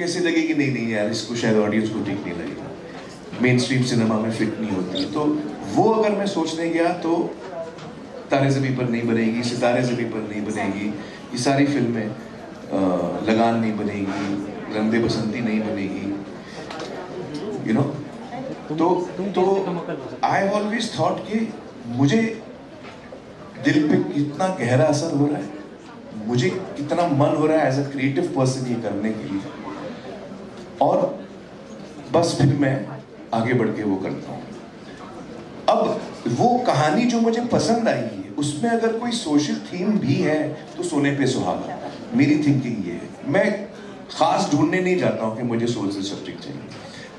कैसे लगेगी, नहीं नहीं यार इसको शायद ऑडियंस को ठीक नहीं लगेगा, मेन स्ट्रीम सिनेमा में फिट नहीं होती। तो वो अगर मैं सोचने गया तो तारे ज़मीं पर नहीं बनेगी, सितारे ज़मीं पर नहीं बनेगी, ये सारी फिल्में, लगान नहीं बनेगी, रंग दे बसंती नहीं बनेगी, यू नो। तो आई ऑलवेज थॉट कि मुझे दिल पे कितना गहरा असर हो रहा है, मुझे कितना मन हो रहा है एज अ क्रिएटिव पर्सन ये करने के लिए, और बस फिर मैं आगे बढ़ के वो करता हूँ। अब वो कहानी जो मुझे पसंद आई है उसमें अगर कोई सोशल थीम भी है तो सोने पे सुहागा, मेरी थिंकिंग ये है। मैं खास ढूंढने नहीं जाता हूँ कि मुझे सोशल सब्जेक्ट चाहिए,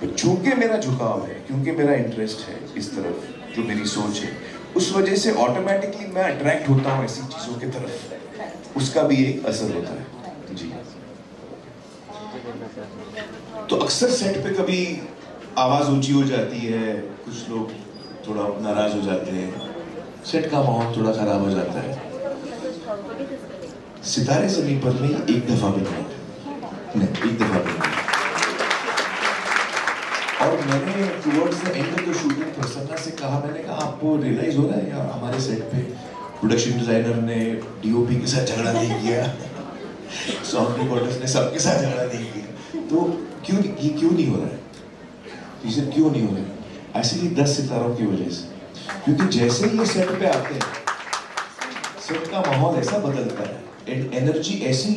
पर चूंकि मेरा झुकाव है, क्योंकि मेरा इंटरेस्ट है इस तरफ, जो मेरी सोच है, उस वजह से ऑटोमेटिकली मैं अट्रैक्ट होता हूँ ऐसी चीज़ों की तरफ, उसका भी एक असर होता है जी। तो अक्सर सेट पे कभी आवाज़ ऊंची हो जाती है, कुछ लोग थोड़ा नाराज हो जाते हैं, सेट का माहौल थोड़ा खराब हो जाता है। सितारे ज़मीं पर में एक दफा भी नहीं, एक दफा भी नहीं। और मैंने towards the end of the shooting Prasanna से कहा, मैंने कहा आपको रियलाइज हो रहा है या हमारे सेट पे प्रोडक्शन डिजाइनर ने डीओपी के साथ झगड़ा नहीं किया, साउंड रिकॉर्डर्स ने सबके साथ झगड़ा नहीं किया, तो ये क्यों नहीं हो रहा है? ये क्यों नहीं हो रहा है? एक्चुअली 10 सितारों की वजह से, क्योंकि जैसे ही ये सेट पे आते हैं, सेट का माहौल ऐसा बदलता है, एनर्जी ऐसी,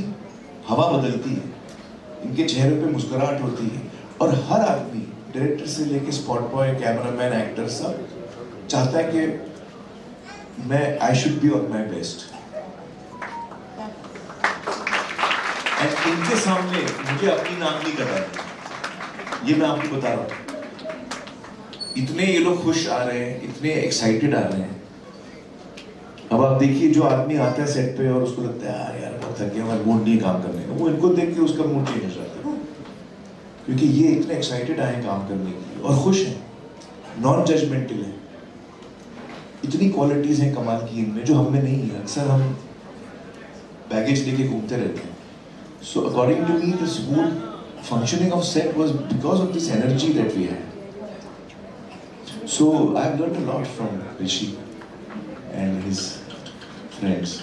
हवा बदलती है, इनके चेहरे पे मुस्कुराहट होती है, और हर आदमी डायरेक्टर से लेके स्पॉट बॉय, कैमरामैन, एक्टर, सब चाहता है कि मैं I should be on my best. And इनके सामने मुझे अपनी नाम नहीं करना, ये मैं आपको बता रहा हूँ। इतने ये लोग खुश आ रहे हैं, इतने एक्साइटेड आ रहे हैं। अब आप देखिए, जो आदमी आता है सेट पे और उसको लगता है यार बहुत थक गया, हमारा मूड नहीं काम करने का, वो इनको देख के उसका मूड चेंज हो जाता है, क्योंकि ये इतने एक्साइटेड आए काम करने के लिए और खुश हैं, नॉन जजमेंटल है। इतनी क्वालिटीज हैं कमाल की इनमें जो हम में नहीं है। अक्सर हम बैगेज लेके घूमते रहते हैं। So according to me this whole functioning of set was because of this energy that we had. So I've learned a lot from Rishi and his friends.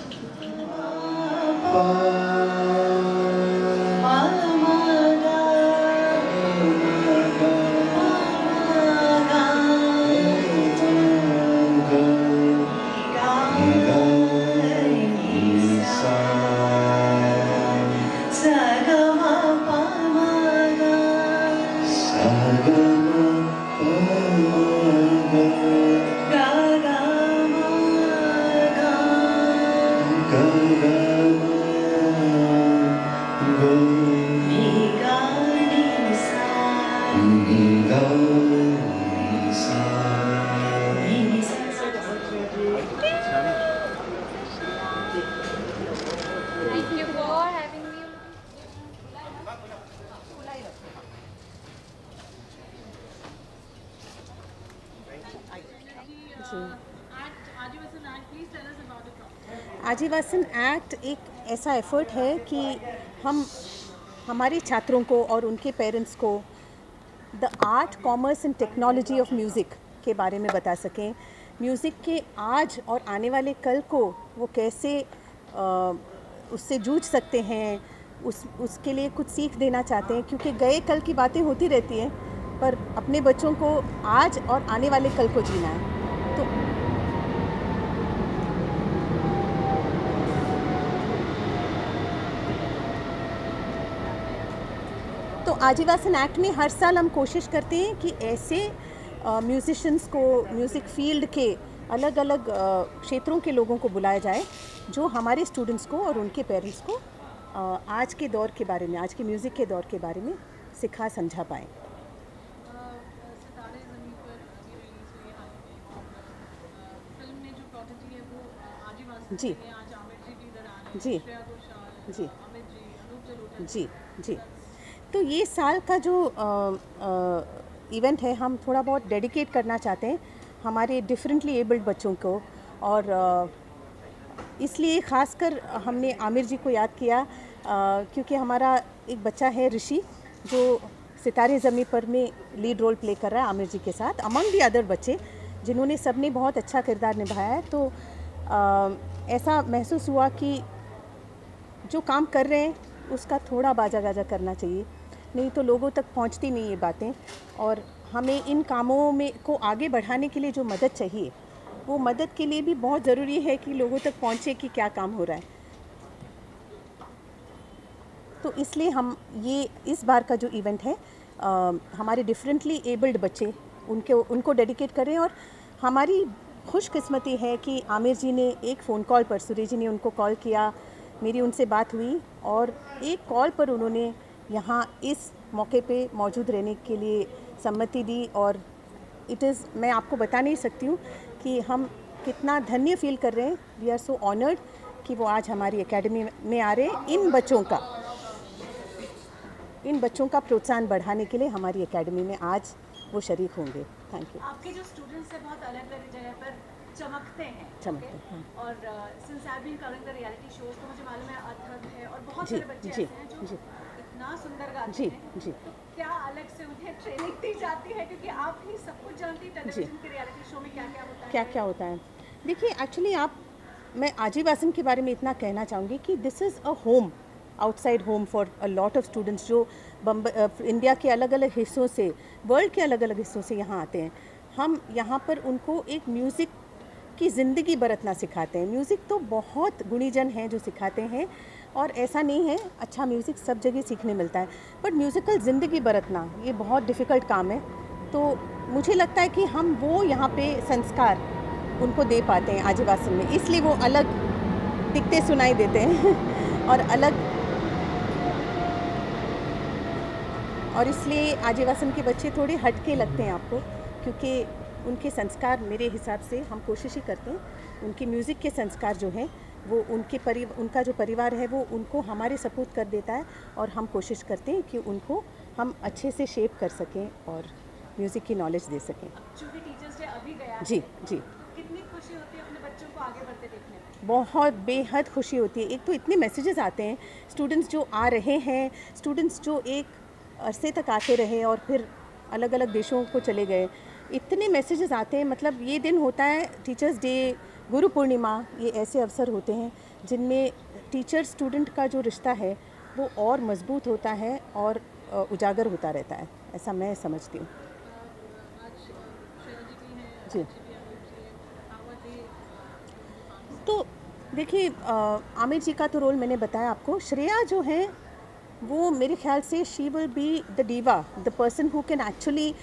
Ajivasan act एक ऐसा एफर्ट है कि हम हमारे छात्रों को और उनके पेरेंट्स को the art, commerce and technology of music के बारे में बता सकें। म्यूज़िक के आज और आने वाले कल को वो कैसे उससे जूझ सकते हैं, उसके लिए कुछ सीख देना चाहते हैं, क्योंकि गए कल की बातें होती रहती हैं, पर अपने बच्चों को आज और आने वाले कल को जीना है। तो आजीवासन एक्ट में हर साल हम कोशिश करते हैं कि ऐसे म्यूज़िशंस को, म्यूज़िक फील्ड के अलग अलग क्षेत्रों के लोगों को बुलाया जाए, जो हमारे स्टूडेंट्स को और उनके पेरेंट्स को आज के दौर के बारे में, आज के म्यूज़िक के दौर के बारे में सिखा समझा पाएँ। जी जी जी जी जी। तो ये साल का जो इवेंट है, हम थोड़ा बहुत डेडिकेट करना चाहते हैं हमारे डिफरेंटली एबल्ड बच्चों को, और इसलिए ख़ासकर हमने आमिर जी को याद किया, क्योंकि हमारा एक बच्चा है ऋषि, जो सितारे ज़मीं पर में लीड रोल प्ले कर रहा है आमिर जी के साथ, अमंग दी अदर बच्चे जिन्होंने सबने बहुत अच्छा किरदार निभाया है। तो ऐसा महसूस हुआ कि जो काम कर रहे हैं उसका थोड़ा बाजा गाजा करना चाहिए, नहीं तो लोगों तक पहुंचती नहीं ये बातें। और हमें इन कामों में को आगे बढ़ाने के लिए जो मदद चाहिए, वो मदद के लिए भी बहुत ज़रूरी है कि लोगों तक पहुंचे कि क्या काम हो रहा है। तो इसलिए हम ये इस बार का जो इवेंट है हमारे डिफरेंटली एबल्ड बच्चे उनको डेडिकेट करें। और हमारी खुशकिस्मती है कि आमिर जी ने एक फ़ोन कॉल पर, सुरेश जी ने उनको कॉल किया, मेरी उनसे बात हुई और एक कॉल पर उन्होंने यहाँ इस मौके पे मौजूद रहने के लिए सम्मति दी। और मैं आपको बता नहीं सकती हूँ कि हम कितना धन्य फील कर रहे हैं। वी आर सो ऑनर्ड कि वो आज हमारी एकेडमी में आ रहे हैं। इन बच्चों का प्रोत्साहन बढ़ाने के लिए हमारी एकेडमी में आज वो शरीक होंगे। Thank you. आपके जो स्टूडेंट्स हैं बहुत अलग अलग जगह पर चमकते हैं। और since I been covering the reality shows तो मुझे मालूम है अथर्व है और बहुत सारे बच्चे ऐसे हैं जो इतना सुंदर गाते हैं। तो क्या अलग से उन्हें ट्रेनिंग दी जाती है, क्योंकि आप ही सब कुछ जानती हैं टेलीविजन के रियलिटी शो में क्या क्या होता है? देखिए एक्चुअली मैं आजीवासन के बारे में इतना कहना चाहूँगी कि this is a home, outside home for a lot of students जो इंडिया के अलग अलग हिस्सों से, वर्ल्ड के अलग अलग हिस्सों से यहाँ आते हैं। हम यहाँ पर उनको एक म्यूज़िक की ज़िंदगी बरतना सिखाते हैं। म्यूज़िक तो बहुत गुणीजन हैं जो सिखाते हैं, और ऐसा नहीं है, अच्छा म्यूज़िक सब जगह सीखने मिलता है, बट म्यूज़िकल ज़िंदगी बरतना ये बहुत डिफ़िकल्ट काम है। तो मुझे लगता है कि हम वो यहाँ पे संस्कार उनको दे पाते हैं आजीवासन में, इसलिए वो अलग दिखते सुनाई देते हैं और इसलिए आजीवासन के बच्चे थोड़े हटके लगते हैं आपको, क्योंकि उनके संस्कार मेरे हिसाब से हम कोशिश ही करते हैं उनके म्यूज़िक के संस्कार जो हैं वो उनका जो परिवार है वो उनको हमारे सपोर्ट कर देता है, और हम कोशिश करते हैं कि उनको हम अच्छे से शेप कर सकें और म्यूज़िक की नॉलेज दे सकें। चूँकि टीचर्स डे अभी गया है, जी कितनी खुशी होती है अपने बच्चों को आगे बढ़ते देखने में? बहुत बेहद खुशी होती है। एक तो इतने मैसेजेस आते हैं, स्टूडेंट्स जो आ रहे हैं, स्टूडेंट्स जो एक अरसे तक आते रहे और फिर अलग अलग देशों को चले गए, इतने मैसेजेस आते हैं। मतलब ये दिन होता है टीचर्स डे, गुरु पूर्णिमा, ये ऐसे अवसर होते हैं जिनमें टीचर स्टूडेंट का जो रिश्ता है वो और मजबूत होता है और उजागर होता रहता है, ऐसा मैं समझती हूँ। जी, तो देखिए आमिर जी का तो रोल मैंने बताया आपको। श्रेया जो है वो मेरे ख्याल से she will be the diva, the person who can actually,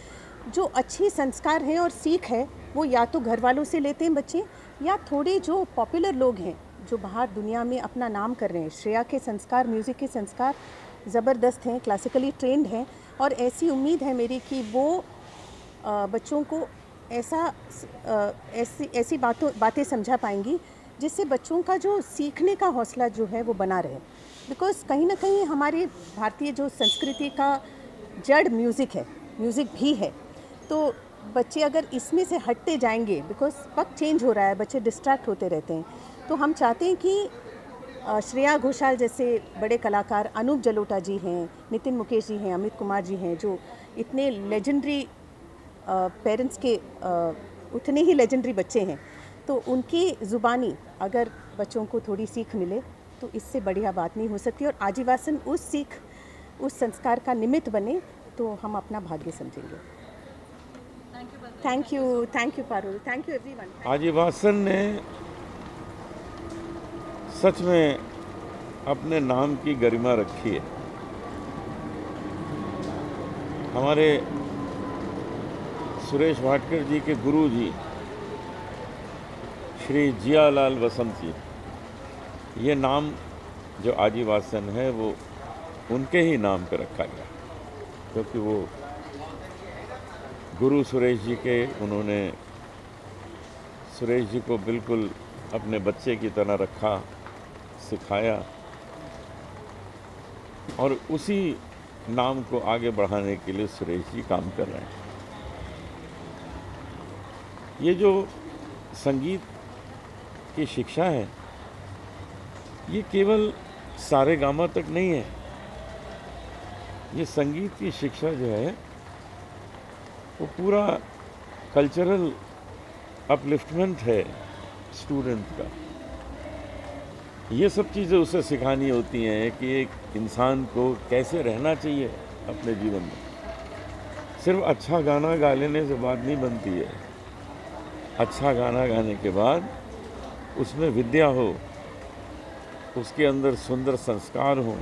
जो अच्छी संस्कार हैं और सीख है वो या तो घर वालों से लेते हैं बच्चे, या थोड़े जो पॉपुलर लोग हैं जो बाहर दुनिया में अपना नाम कर रहे हैं। श्रेया के संस्कार, म्यूज़िक के संस्कार ज़बरदस्त हैं, क्लासिकली ट्रेंड हैं, और ऐसी उम्मीद है मेरी कि वो बच्चों को ऐसी बातें समझा पाएंगी जिससे बच्चों का जो सीखने का हौसला जो है वो बना रहे। बिकॉज़ कहीं ना कहीं हमारे भारतीय जो संस्कृति का जड़ म्यूज़िक है, म्यूज़िक भी है, तो बच्चे अगर इसमें से हटते जाएंगे, बिकॉज़ वक्त चेंज हो रहा है, बच्चे डिस्ट्रैक्ट होते रहते हैं, तो हम चाहते हैं कि श्रेया घोषाल जैसे बड़े कलाकार, अनूप जलोटा जी हैं, नितिन मुकेश जी हैं, अमित कुमार जी हैं, जो इतने लेजेंडरी पेरेंट्स के उतने ही लेजेंडरी बच्चे हैं, तो उनकी ज़ुबानी अगर बच्चों को थोड़ी सीख मिले तो इससे बढ़िया बात नहीं हो सकती। और आजीवासन उस सीख, उस संस्कार का निमित्त बने तो हम अपना भाग्य समझेंगे। Thank you Parul, thank you everyone. Ajivasan ने सच में अपने नाम की गरिमा रखी है। हमारे सुरेश वाडकर जी के गुरु जी श्री जियालाल वसंत जी, ये नाम जो आजीवासन है वो उनके ही नाम पे रखा गया, क्योंकि वो गुरु सुरेश जी के, उन्होंने सुरेश जी को बिल्कुल अपने बच्चे की तरह रखा, सिखाया, और उसी नाम को आगे बढ़ाने के लिए सुरेश जी काम कर रहे हैं। ये जो संगीत की शिक्षा है ये केवल सारेगामा तक नहीं है, ये संगीत की शिक्षा जो है वो पूरा कल्चरल अपलिफ्टमेंट है स्टूडेंट का। ये सब चीज़ें उसे सिखानी होती हैं कि एक इंसान को कैसे रहना चाहिए अपने जीवन में। सिर्फ अच्छा गाना गा लेने से बात नहीं बनती है। अच्छा गाना गाने के बाद उसमें विद्या हो, उसके अंदर सुंदर संस्कार हो,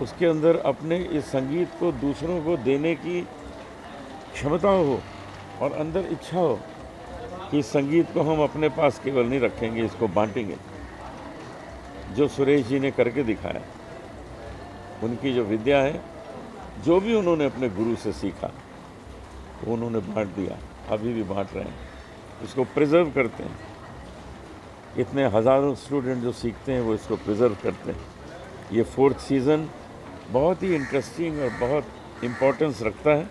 उसके अंदर अपने इस संगीत को दूसरों को देने की क्षमता हो और अंदर इच्छा हो कि इस संगीत को हम अपने पास केवल नहीं रखेंगे, इसको बांटेंगे। जो सुरेश जी ने करके दिखाया, उनकी जो विद्या है, जो भी उन्होंने अपने गुरु से सीखा वो उन्होंने बांट दिया, अभी भी बांट रहे हैं, इसको प्रिजर्व करते हैं। इतने हज़ारों स्टूडेंट जो सीखते हैं वो इसको प्रिजर्व करते हैं। ये 4th सीज़न बहुत ही इंटरेस्टिंग और बहुत इम्पोर्टेंस रखता है।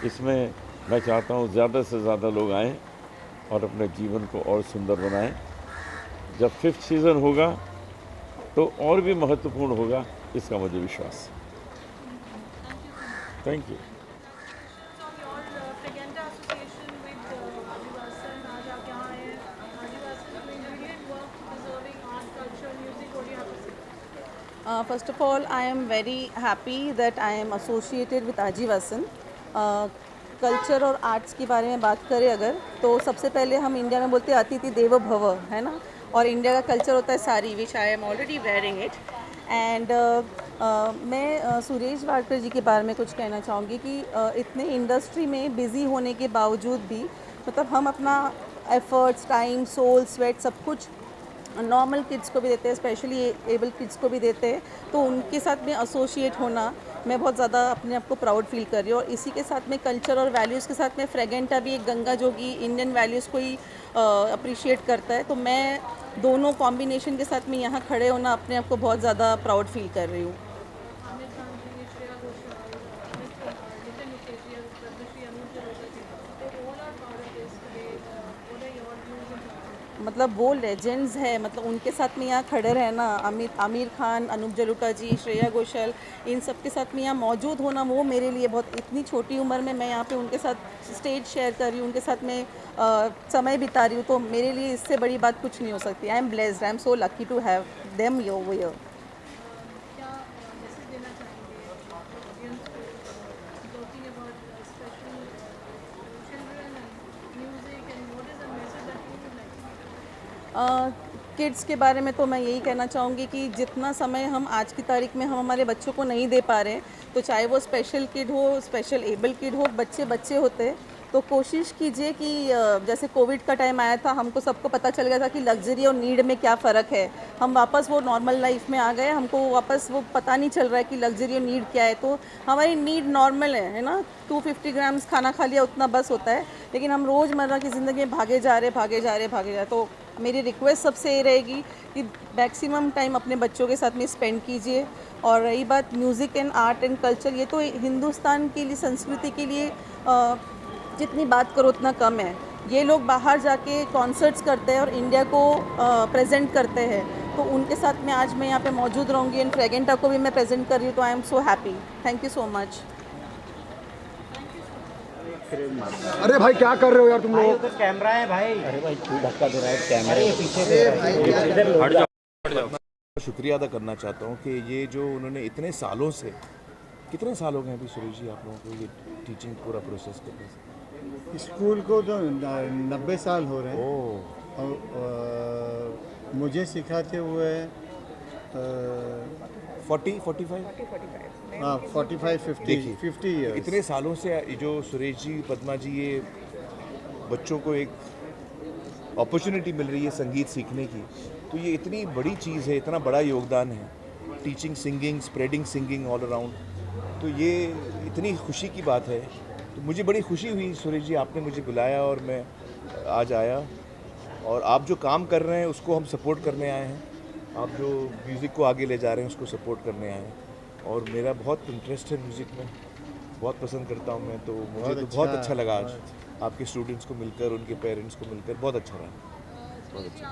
इसमें मैं चाहता हूँ ज़्यादा से ज़्यादा लोग आएँ और अपने जीवन को और सुंदर बनाएं। जब 5th सीज़न होगा तो और भी महत्वपूर्ण होगा, इसका मुझे विश्वास है। Thank you. First of all, I am very happy that I am associated with Ajivasan. Culture और आर्ट्स के बारे में बात करें अगर, तो सबसे पहले हम इंडिया में बोलते हैं अतिथि देवो भव, है ना। और इंडिया का कल्चर होता है sari, which I am already wearing it. And मैं सुरेश वाडकर जी के बारे में कुछ कहना चाहूँगी कि इतने इंडस्ट्री में बिज़ी होने के बावजूद भी मतलब हम अपना एफर्ट्स, टाइम, सोल, स्वेट सब कुछ नॉर्मल किड्स को भी देते हैं, स्पेशली एबल किड्स को भी देते हैं। तो उनके साथ में एसोसिएट होना मैं बहुत ज़्यादा अपने आप को प्राउड फील कर रही हूँ। और इसी के साथ में कल्चर और वैल्यूज़ के साथ में फ्रेगेंटा भी एक गंगा जो कि इंडियन वैल्यूज़ को ही अप्रिशिएट करता है। तो मैं दोनों कॉम्बिनेशन के साथ में यहाँ खड़े होना अपने आप को बहुत ज़्यादा प्राउड फील कर रही हूँ। मतलब वो लेजेंड्स है, मतलब उनके साथ में यहाँ खड़े रहना, आमिर खान, अनूप जलोटा जी, श्रेया घोषाल, इन सब के साथ में यहाँ मौजूद होना, वो मेरे लिए बहुत, इतनी छोटी उम्र में मैं यहाँ पे उनके साथ स्टेज शेयर कर रही हूँ, उनके साथ में समय बिता रही हूँ, तो मेरे लिए इससे बड़ी बात कुछ नहीं हो सकती। I am blessed, I am so lucky to have them over here. Kids के बारे में तो मैं यही कहना चाहूँगी कि जितना समय हम आज की तारीख में हम हमारे बच्चों को नहीं दे पा रहे, तो चाहे वो स्पेशल किड हो, स्पेशल एबल किड हो, बच्चे बच्चे होते हैं, तो कोशिश कीजिए कि जैसे कोविड का टाइम आया था, हमको सबको पता चल गया था कि लग्जरी और नीड में क्या फ़र्क है। हम वापस वो नॉर्मल लाइफ में आ गए, हमको वापस वो पता नहीं चल रहा है कि लग्जरी और नीड क्या है। तो हमारी नीड नॉर्मल है ना, 250 ग्राम्स खाना खा लिया उतना बस होता है, लेकिन हम रोज़मर्रा की ज़िंदगी में भागे जा रहे। तो मेरी रिक्वेस्ट सबसे ये रहेगी कि मैक्सिमम टाइम अपने बच्चों के साथ में स्पेंड कीजिए। और रही बात music and art and culture, ये तो हिंदुस्तान के लिए, संस्कृति के लिए जितनी बात करो उतना कम है। ये लोग बाहर जाके कॉन्सर्ट्स करते हैं और इंडिया को प्रेजेंट करते हैं, तो उनके साथ में आज मैं यहाँ पे मौजूद रहूँगी। एंड फ्रेगेंटा को भी मैं प्रेजेंट कर रही हूँ, तो आई am so happy. Thank you so much. अरे भाई क्या कर रहे हो यार तुम लोग? तो कैमरा है भाई। अरे भाई तू धक्का दे रहा है कैमरे पीछे से। शुक्रिया अदा करना चाहता हूँ कि ये जो उन्होंने इतने सालों से, कितने साल हो गए अभी सुरेश जी आप लोगों को ये टीचिंग पूरा प्रोसेस करने से? स्कूल को तो 90 साल हो रहे हैं। और मुझे सिखाते हुए 50 ईयर्स। इतने सालों से जो सुरेश जी, पद्मा जी, ये बच्चों को एक अपॉर्चुनिटी मिल रही है संगीत सीखने की, तो ये इतनी बड़ी चीज़ है, इतना बड़ा योगदान है teaching singing, spreading singing all around. तो ये इतनी खुशी की बात है। तो मुझे बड़ी खुशी हुई सुरेश जी, आपने मुझे बुलाया और मैं आज आया। और आप जो काम कर रहे हैं उसको हम सपोर्ट करने आए हैं, आप जो म्यूज़िक को आगे ले जा रहे हैं उसको सपोर्ट करने आए हैं। और मेरा बहुत इंटरेस्ट है म्यूज़िक में, बहुत पसंद करता हूँ मैं, तो मुझे तो बहुत अच्छा लगा आज आपके स्टूडेंट्स को मिलकर, उनके पेरेंट्स को मिलकर, बहुत अच्छा रहा, बहुत अच्छा।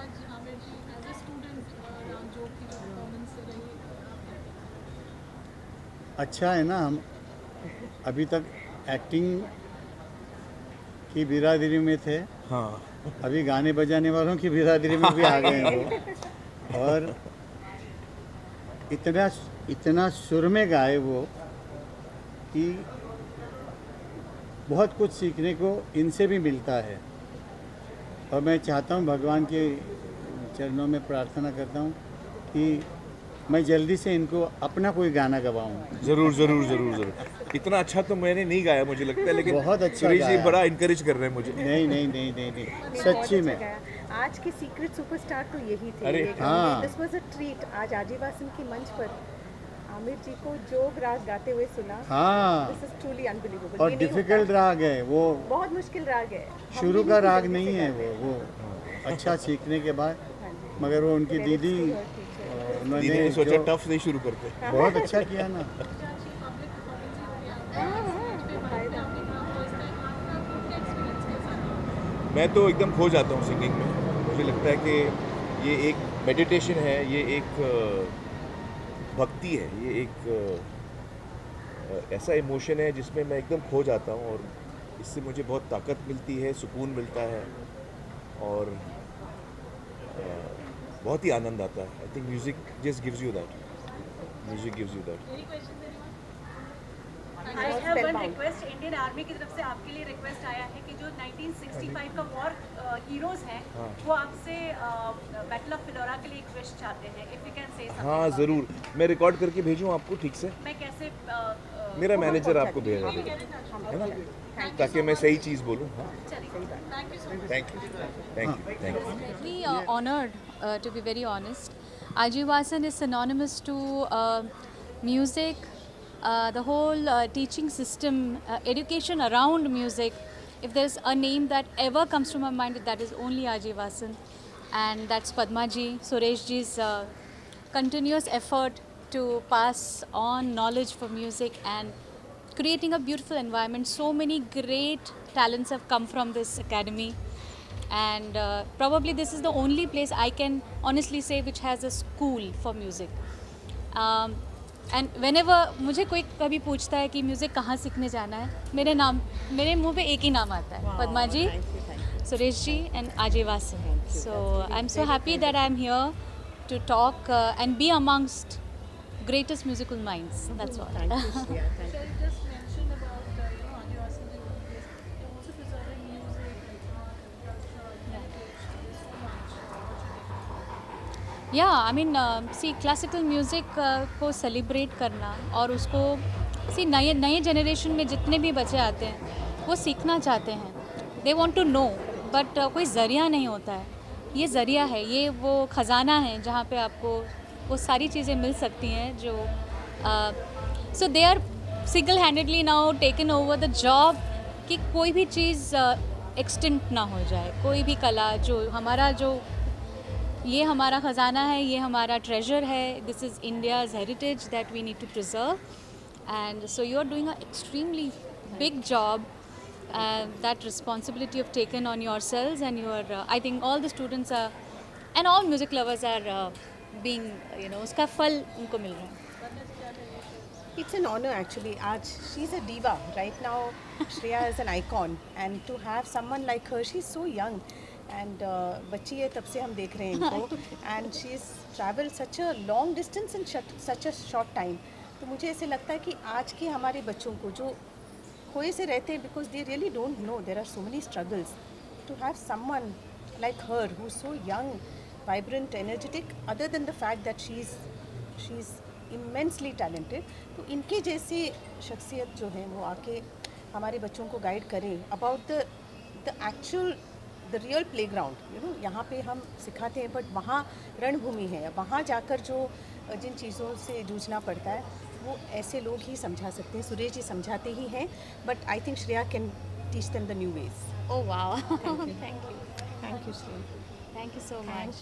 अच्छा है ना, हम अभी तक एक्टिंग की बिरादरी में थे, हाँ, अभी गाने बजाने वालों की बिरादरी में भी आ गए हैं वो। और इतना सुर में गाए वो कि बहुत कुछ सीखने को इनसे भी मिलता है। और मैं चाहता हूँ, भगवान के चरणों में प्रार्थना करता हूँ कि मैं जल्दी से इनको अपना कोई गाना गवाऊँ। जरूर जरूर जरूर जरूर। इतना अच्छा तो मैंने नहीं गाया मुझे लगता है, लेकिन बहुत अच्छा सुरेश जी गाया। बड़ा इनकरेज कर रहे हैं मुझे। नहीं, सच्ची में। आज के सीक्रेट सुपरस्टार तो यही थे। अरे हाँ। This was a treat. आज आजीवासन के मंच पर आमिर जी को जोग राग गाते हुए सुना। हाँ, दिस इज ट्रूली अनबिलीवेबल। और डिफिकल्ट राग है वो, बहुत मुश्किल राग है। हम शुरू भी का नहीं राग जल्दी नहीं से है गाते। वो अच्छा सीखने के बाद। हाँ जी। मगर वो उनकी Lyrics दीदी की और teacher। उन्होंने दीदी ने सोचा जो टफ नहीं शुरू करते। बहुत अच्छा किया ना। मैं तो एकदम खो जाता हूँ सिंगिंग में। मुझे लगता है कि ये एक मेडिटेशन है, ये एक भक्ति है, ये एक ऐसा इमोशन है जिसमें मैं एकदम खो जाता हूँ, और इससे मुझे बहुत ताकत मिलती है, सुकून मिलता है, और बहुत ही आनंद आता है। I think music just gives you that, music gives you that. I have one request. Indian army की तरफ से आपके लिए रिक्वेस्ट आया है कि जो 1965 का वॉर हीरोज हैं, वो आपसे बैटल ऑफ फिलोरा के लिए एक विश चाहते हैं। If you can say something. हाँ ज़रूर, मैं रिकॉर्ड करके भेजूँ आपको ठीक से? मैं कैसे मेरा मैनेजर आपको भेज देगा, है ना, ताकि मैं सही चीज़ बोलूँ। हाँ, चलिए, thank you so much. Thank you, thank you, thank you. Very honored, to be very honest. Ajivasan is synonymous to music, the whole teaching system, education around music. If there's a name that ever comes to my mind, that is only Ajivasan, and that's Padma ji, Suresh ji's continuous effort to pass on knowledge for music and creating a beautiful environment. So many great talents have come from this academy. And probably this is the only place I can honestly say which has a school for music. And whenever मुझे कोई कभी पूछता है कि music कहाँ सीखने जाना है, मेरे मुंह पे एक ही नाम आता है, पद्मा जी, Suresh ji and आजीवासन. So I'm so happy that I'm here to talk and be amongst greatest musical minds. That's all. Thank you, Shreya. Thank you. Just mentioned about Ajivasan is also preserving music and art and culture and heritage. There's so much opportunity. या I mean see classical music को celebrate करना और उसको सी नए generation में जितने भी बच्चे आते हैं वो सीखना चाहते हैं, they want to know, but कोई ज़रिया नहीं होता है. ये ज़रिया है, ये वो ख़जाना है जहाँ पे आपको वो सारी चीज़ें मिल सकती हैं जो so they are single handedly now taken over the job कि कोई भी चीज़ एक्सटिंक्ट ना हो जाए, कोई भी कला जो ये हमारा ख़जाना है, ये हमारा ट्रेजर है. This is India's heritage that we need to preserve, and so you are doing a extremely big job. That responsibility of taken on yourselves, and you are I think all the students are and all music lovers are being उसका फल उनको मिल रहा है. It's an honor actually. Aaj she's a diva right now. Shreya is an icon, and to have someone like her, she's so young, and बच्ची है तब से हम देख रहे हैं इनको, and she's traveled such a long distance in such a short time. तो मुझे ऐसे लगता है कि आज के हमारे बच्चों को जो खोए से रहते हैं, because they really don't know there are so many struggles, to have someone like her who's so young, vibrant, energetic, other than the fact that she's immensely talented, तो इनके जैसे शख्सियत जो है वो आके हमारे बच्चों को गाइड करें about the real playground. यहाँ पे हम सिखाते हैं, बट वहाँ रणभूमि है, वहाँ जाकर जो जिन चीज़ों से जूझना पड़ता है वो ऐसे लोग ही समझा सकते हैं. सुरेश जी समझाते ही हैं, but I think Shreya can teach them the new ways. Oh wow. Thank you. Thank you, Shreya. Thank you so much.